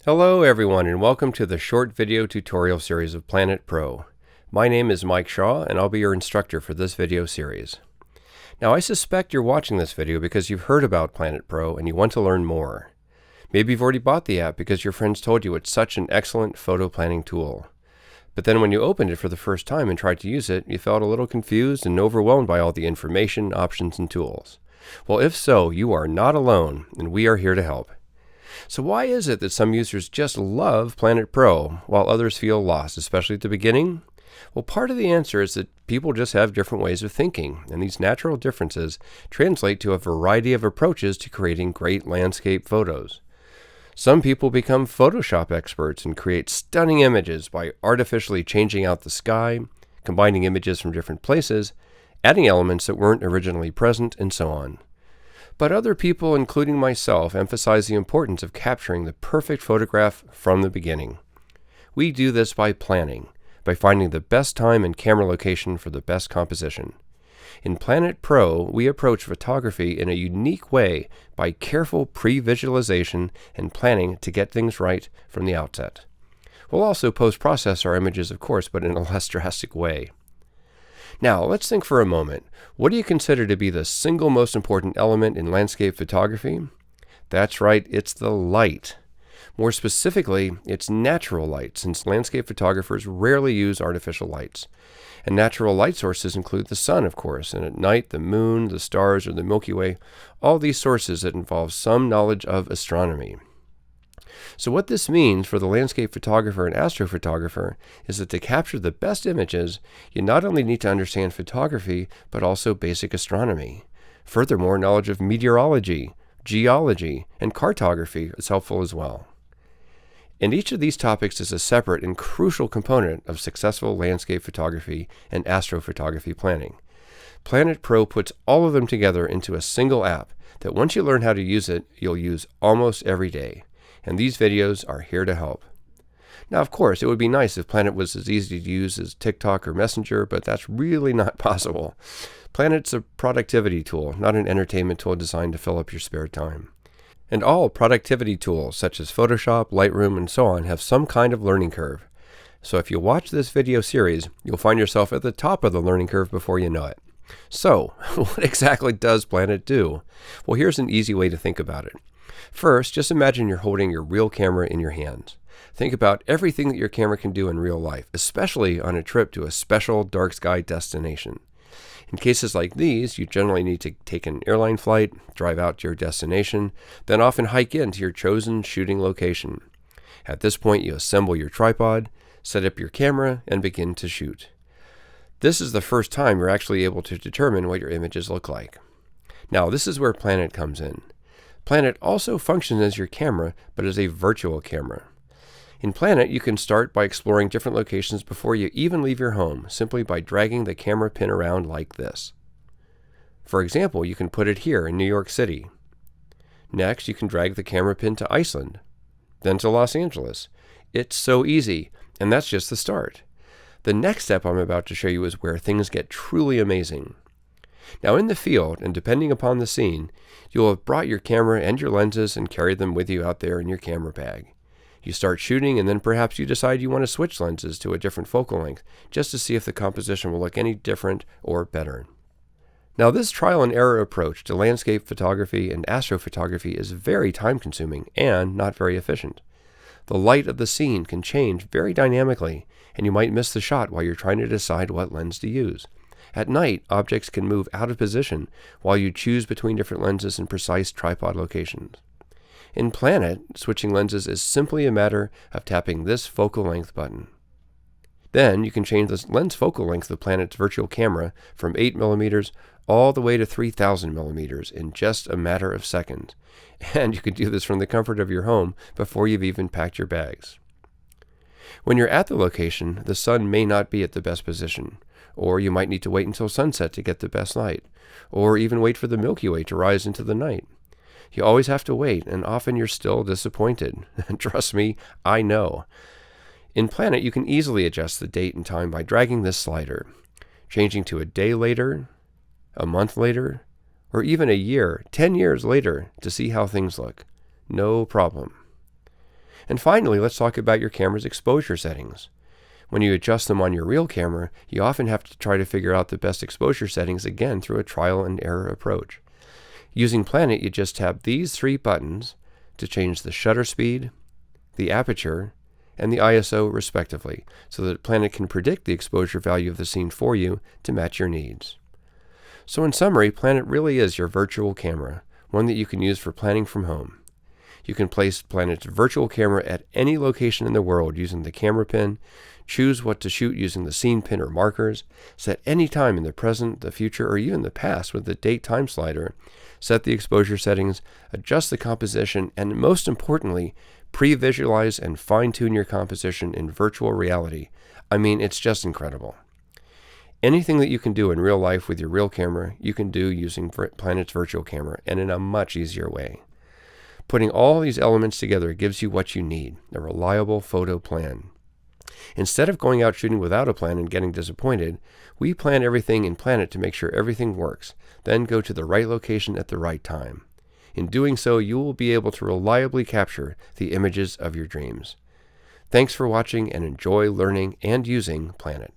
Hello everyone and welcome to the short video tutorial series of Planit Pro. My name is Mike Shaw and I'll be your instructor for this video series. Now I suspect you're watching this video because you've heard about Planit Pro and you want to learn more. Maybe you've already bought the app because your friends told you it's such an excellent photo planning tool. But then when you opened it for the first time and tried to use it, you felt a little confused and overwhelmed by all the information, options, and tools. Well, if so, you are not alone and we are here to help. So why is it that some users just love Planit Pro while others feel lost, especially at the beginning? Well, part of the answer is that people just have different ways of thinking, and these natural differences translate to a variety of approaches to creating great landscape photos. Some people become Photoshop experts and create stunning images by artificially changing out the sky, combining images from different places, adding elements that weren't originally present, and so on. But other people, including myself, emphasize the importance of capturing the perfect photograph from the beginning. We do this by planning, by finding the best time and camera location for the best composition. In Planit Pro, we approach photography in a unique way by careful pre-visualization and planning to get things right from the outset. We'll also post-process our images, of course, but in a less drastic way. Now, let's think for a moment. What do you consider to be the single most important element in landscape photography? That's right, it's the light. More specifically, it's natural light, since landscape photographers rarely use artificial lights. And natural light sources include the sun, of course, and at night, the moon, the stars, or the Milky Way, all these sources that involve some knowledge of astronomy. So what this means for the landscape photographer and astrophotographer is that to capture the best images, you not only need to understand photography, but also basic astronomy. Furthermore, knowledge of meteorology, geology, and cartography is helpful as well. And each of these topics is a separate and crucial component of successful landscape photography and astrophotography planning. Planit Pro puts all of them together into a single app that once you learn how to use it, you'll use almost every day. And these videos are here to help. Now, of course, it would be nice if Planit was as easy to use as TikTok or Messenger, but that's really not possible. Planit's a productivity tool, not an entertainment tool designed to fill up your spare time. And all productivity tools, such as Photoshop, Lightroom, and so on, have some kind of learning curve. So if you watch this video series, you'll find yourself at the top of the learning curve before you know it. So, what exactly does Planit do? Well, here's an easy way to think about it. First, just imagine you're holding your real camera in your hands. Think about everything that your camera can do in real life, especially on a trip to a special dark sky destination. In cases like these, you generally need to take an airline flight, drive out to your destination, then often hike into your chosen shooting location. At this point, you assemble your tripod, set up your camera, and begin to shoot. This is the first time you're actually able to determine what your images look like. Now, this is where Planit comes in. Planit also functions as your camera, but as a virtual camera. In Planit, you can start by exploring different locations before you even leave your home, simply by dragging the camera pin around like this. For example, you can put it here in New York City. Next, you can drag the camera pin to Iceland, then to Los Angeles. It's so easy, and that's just the start. The next step I'm about to show you is where things get truly amazing. Now in the field, and depending upon the scene, you'll have brought your camera and your lenses and carried them with you out there in your camera bag. You start shooting and then perhaps you decide you want to switch lenses to a different focal length just to see if the composition will look any different or better. Now this trial and error approach to landscape photography and astrophotography is very time consuming and not very efficient. The light of the scene can change very dynamically and you might miss the shot while you're trying to decide what lens to use. At night, objects can move out of position while you choose between different lenses and precise tripod locations. In Planit, switching lenses is simply a matter of tapping this focal length button. Then you can change the lens focal length of Planit's virtual camera from 8mm all the way to 3000mm in just a matter of seconds. And you can do this from the comfort of your home before you've even packed your bags. When you're at the location, the sun may not be at the best position, or you might need to wait until sunset to get the best light, or even wait for the Milky Way to rise into the night. You always have to wait, and often you're still disappointed. Trust me, I know. In Planit, you can easily adjust the date and time by dragging this slider, changing to a day later, a month later, or even a year, 10 years later to see how things look. No problem. And finally, let's talk about your camera's exposure settings. When you adjust them on your real camera, you often have to try to figure out the best exposure settings again through a trial and error approach. Using Planit, you just tap these 3 buttons to change the shutter speed, the aperture, and the ISO respectively, so that Planit can predict the exposure value of the scene for you to match your needs. So in summary, Planit really is your virtual camera, one that you can use for planning from home. You can place Planit's virtual camera at any location in the world using the camera pin, choose what to shoot using the scene pin or markers, set any time in the present, the future, or even the past with the date time slider, set the exposure settings, adjust the composition, and most importantly, pre-visualize and fine-tune your composition in virtual reality. I mean, it's just incredible. Anything that you can do in real life with your real camera, you can do using Planit's virtual camera, and in a much easier way. Putting all these elements together gives you what you need, a reliable photo plan. Instead of going out shooting without a plan and getting disappointed, we plan everything in Planit to make sure everything works, then go to the right location at the right time. In doing so, you will be able to reliably capture the images of your dreams. Thanks for watching and enjoy learning and using Planit.